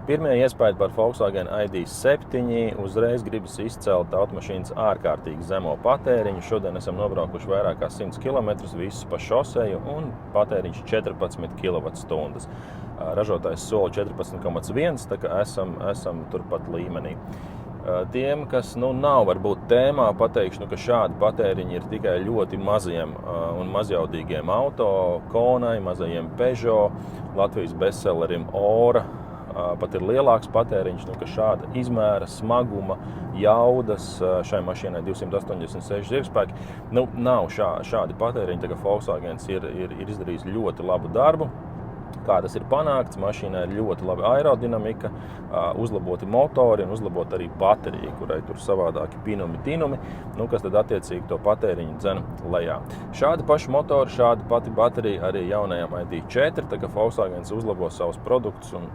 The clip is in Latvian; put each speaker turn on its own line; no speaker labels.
Pirmie iespēja par Volkswagen ID.7 uzreiz gribas izcelt automašīnas ārkārtīgi zemo patēriņu. Šodien esam nobraukuši vairāk kā 100 km visus pa šoseju un patēriņš 14 kWh. Ražotājs sola 14,1, tā kā esam turpat līmenī. Tiem, kas nav varbūt tēmā, pateikšu, ka šādi patēriņi ir tikai ļoti maziem un mazjaudīgiem auto, Konai, mazajiem Peugeot, Latvijas bestsellerim Ora. Pat ir lielāks patēriņš, ka šāda izmēra, smaguma, jaudas šai mašīnai 286 zirgspēki. Nav šādi patēriņi, tā kā Volkswagens ir izdarījis ļoti labu darbu. Kā tas ir panākts, mašīnā ir ļoti laba aerodinamika, uzlaboti motori un uzlabot arī baterija, kurai tur savādāki tinumi, kas tad attiecīgi to patēriņu dzen lejā. Šādi paši motori, šāda pati baterija arī jaunajām ID.4, tā kā Volkswagens uzlabo savus produktus un